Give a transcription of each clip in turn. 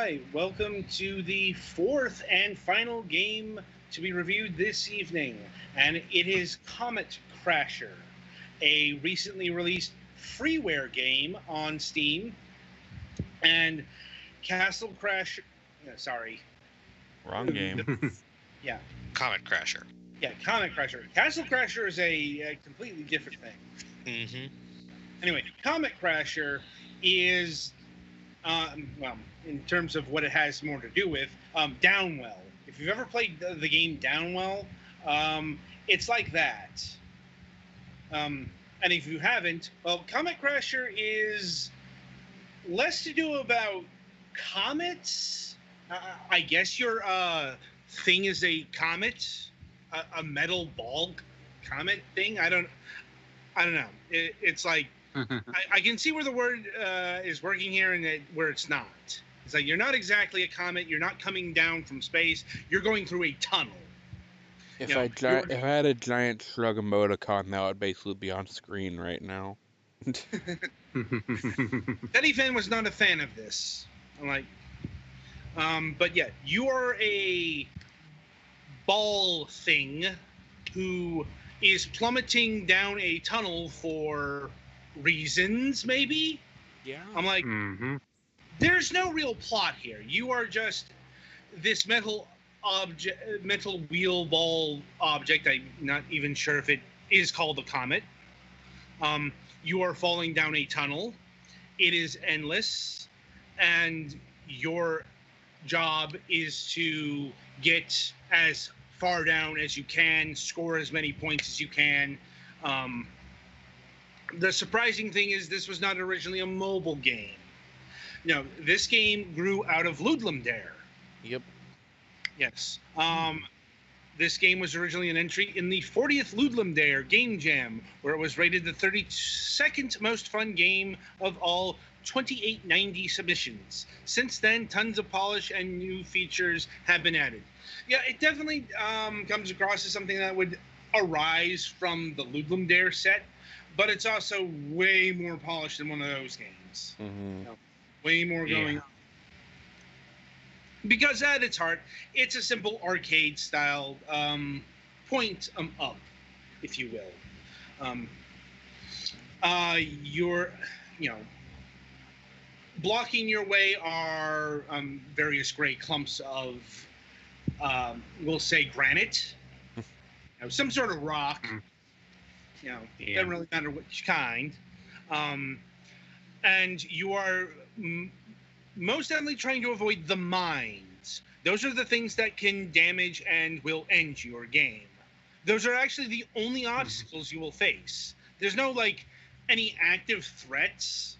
right, welcome to the fourth and final game to be reviewed this evening, and it is Comet Crasher, a recently released freeware game on Steam, and Castle Crasher. Sorry, Wrong game. yeah, Comet Crasher. yeah, Comet Crasher. Castle Crasher is a completely different thing. Mm-hmm. Anyway, Comet Crasher is well, in terms of what it has more to do with, Downwell. If you've ever played the game Downwell, it's like that. And if you haven't, well, Comet Crasher is less to do about comets. I guess your thing is a comet, a metal ball comet thing. I don't know. It's like I can see where the word is working here and where it's not. It's like you're not exactly a comet. You're not coming down from space. You're going through a tunnel. If I had a giant shrug emoticon, that would basically be on screen right now. Teddy Fan was not a fan of this. I'm like, but yeah, you are a ball thing who is plummeting down a tunnel for reasons, maybe. Yeah. I'm like, there's no real plot here. You are just this metal wheel ball object. I'm not even sure if it is called a comet. You are falling down a tunnel. It is endless, and your job is to get as far down as you can, score as many points as you can. The surprising thing is this was not originally a mobile game. No, this game grew out of Ludlum Dare. Yep. Yes. This game was originally an entry in the 40th Ludlum Dare Game Jam, where it was rated the 32nd most fun game of all 2890 submissions. Since then, tons of polish and new features have been added. Yeah, it definitely comes across as something that would arise from the Ludlum Dare set, but it's also way more polished than one of those games. Mm-hmm. You know, way more going on. Because at its heart, it's a simple arcade-style point 'em up, if you will. You're, blocking your way are various gray clumps of, we'll say, granite, some sort of rock. Doesn't really matter which kind. And you are most definitely trying to avoid the mines. Those are the things that can damage and will end your game. Those are actually the only obstacles you will face. There's no, any active threats,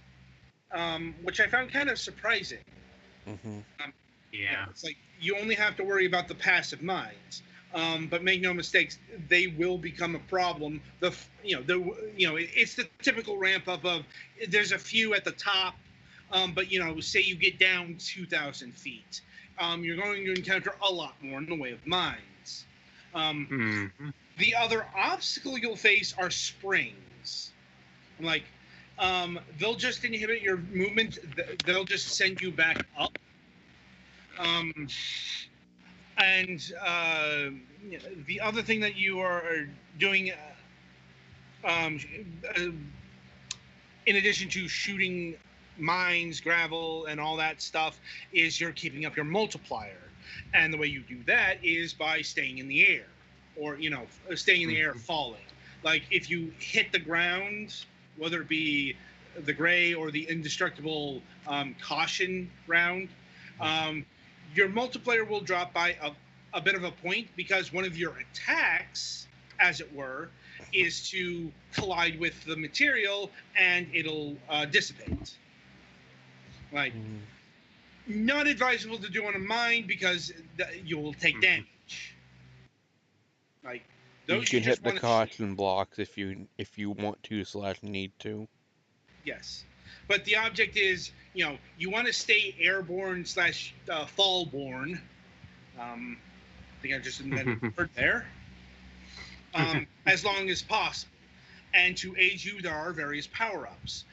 which I found kind of surprising. It's like you only have to worry about the passive mines. But make no mistakes, they will become a problem. It's the typical ramp up of there's a few at the top, but say you get down 2,000 feet, you're going to encounter a lot more in the way of mines. The other obstacle you'll face are springs. They'll just inhibit your movement. They'll just send you back up. And the other thing that you are doing, in addition to shooting mines, gravel, and all that stuff, is you're keeping up your multiplier. And the way you do that is by staying in the air, or, staying in the air, falling. Like, if you hit the ground, whether it be the gray or the indestructible caution round, your multiplier will drop by a bit of a point, because one of your attacks, as it were, is to collide with the material and it'll dissipate. Not advisable to do on a mine, because you'll take damage. You can hit the caution blocks if you want to / need to. Yes. But the object is, you want to stay airborne / fallborne. I think I just invented the word there. As long as possible. And to aid you, there are various power-ups.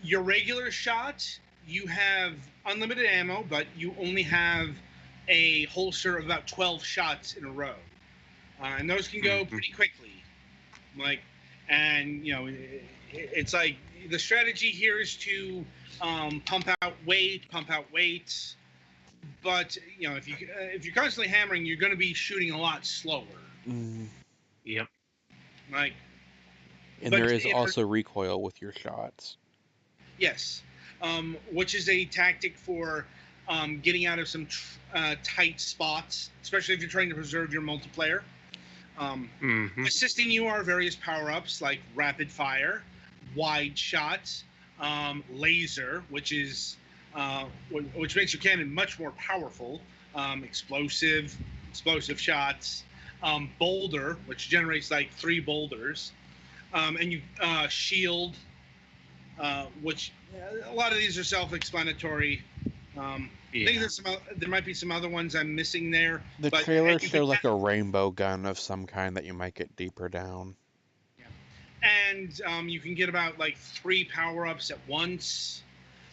Your regular shot you have unlimited ammo, but you only have a holster of about 12 shots in a row, and those can go pretty quickly. Like, and it's like the strategy here is to pump out weight, but if you're constantly hammering, you're going to be shooting a lot slower. Mm. Yep. Like, And but there is also recoil with your shots. Yes, which is a tactic for getting out of some tight spots, especially if you're trying to preserve your multiplayer. Assisting you are various power-ups like rapid fire, wide shots, laser, which makes your cannon much more powerful, explosive shots, boulder, which generates like 3 boulders, and you shield, which a lot of these are self-explanatory. I think there might be some other ones I'm missing there. The trailer showed like a rainbow gun of some kind that you might get deeper down. And you can get about like 3 power-ups at once.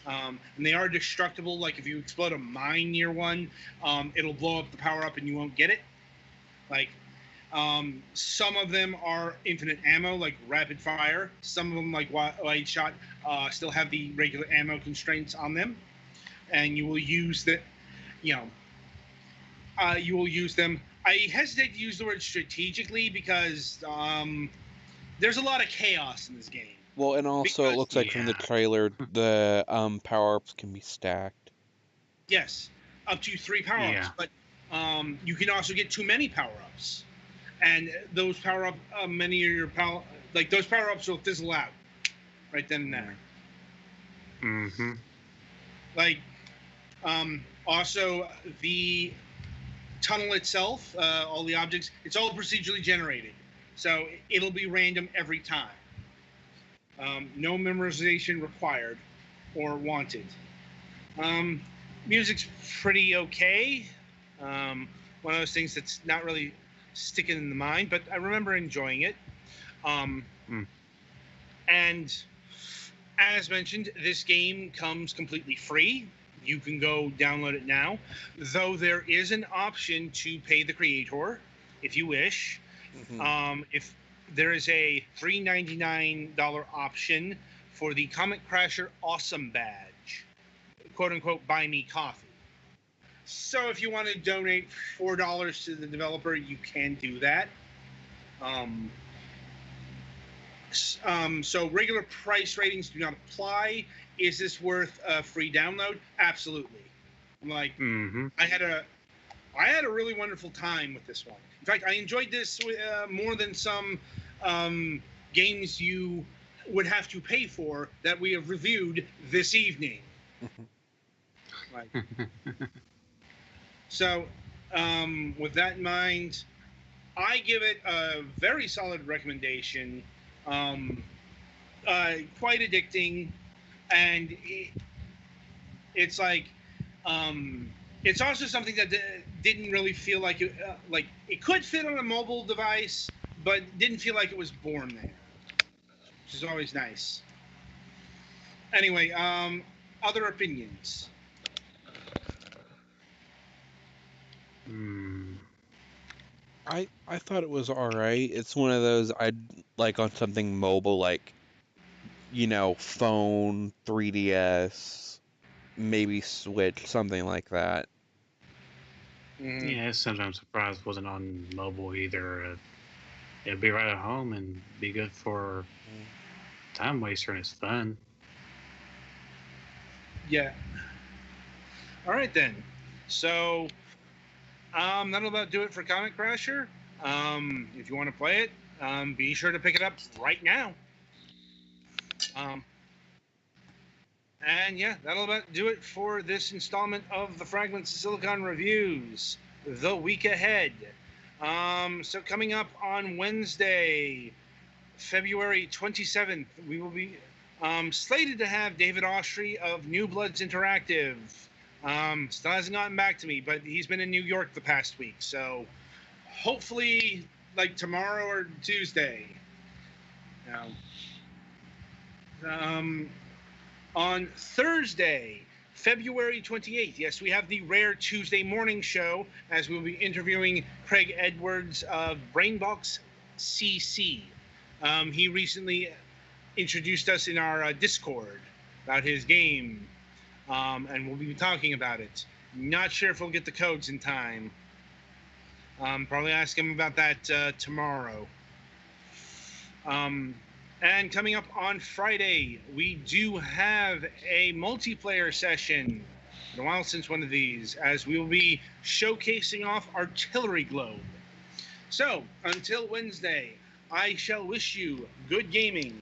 And they are destructible. Like if you explode a mine near one, it'll blow up the power-up and you won't get it. Like some of them are infinite ammo, like rapid fire. Some of them, like wide shot, still have the regular ammo constraints on them, and you will use you will use them. I hesitate to use the word strategically because there's a lot of chaos in this game. Well, and also it looks like from the trailer the power-ups can be stacked. Yes, up to 3 power-ups, but you can also get too many power-ups. And those power-up, many of your those power-ups will fizzle out right then and there. Mm-hmm. Like, also the tunnel itself, all the objects, it's all procedurally generated, so it'll be random every time. No memorization required or wanted. Music's pretty okay. One of those things that's not really sticking in the mind, but I remember enjoying it. And as mentioned, this game comes completely free. You can go download it now, though there is an option to pay the creator if you wish. If there is a $3.99 option for the Comet Crasher Awesome Badge, quote unquote, buy me coffee. So if you want to donate $4 to the developer, you can do that. So regular price ratings do not apply. Is this worth a free download? Absolutely. I'm like, I had a really wonderful time with this one. In fact, I enjoyed this more than some games you would have to pay for that we have reviewed this evening. Like, so, with that in mind, I give it a very solid recommendation. Quite addicting, and it's like it's also something that didn't really feel like it could fit on a mobile device, but didn't feel like it was born there, which is always nice. Anyway, other opinions. I thought it was alright. It's one of those I'd like on something mobile, like, phone, 3DS, maybe Switch, something like that. Yeah, sometimes surprised wasn't on mobile either. It'd be right at home and be good for time waster, and it's fun. Yeah. All right then. So that'll about do it for Comet Crasher. If you want to play it, be sure to pick it up right now. And yeah, that'll about do it for this installment of the Fragments of Silicon Reviews. The week ahead. So coming up on Wednesday, February 27th, we will be slated to have David Oshry of New Bloods Interactive. Still hasn't gotten back to me, but he's been in New York the past week, so hopefully like tomorrow or Tuesday. On Thursday, February 28th, yes, we have the rare Tuesday morning show as we'll be interviewing Craig Edwards of Brainbox CC. He recently introduced us in our Discord about his game, and we'll be talking about it. Not sure if we'll get the codes in time. Probably ask him about that tomorrow. And coming up on Friday, we do have a multiplayer session. Been a while since one of these, as we will be showcasing off Artillery Globe. So, until Wednesday, I shall wish you good gaming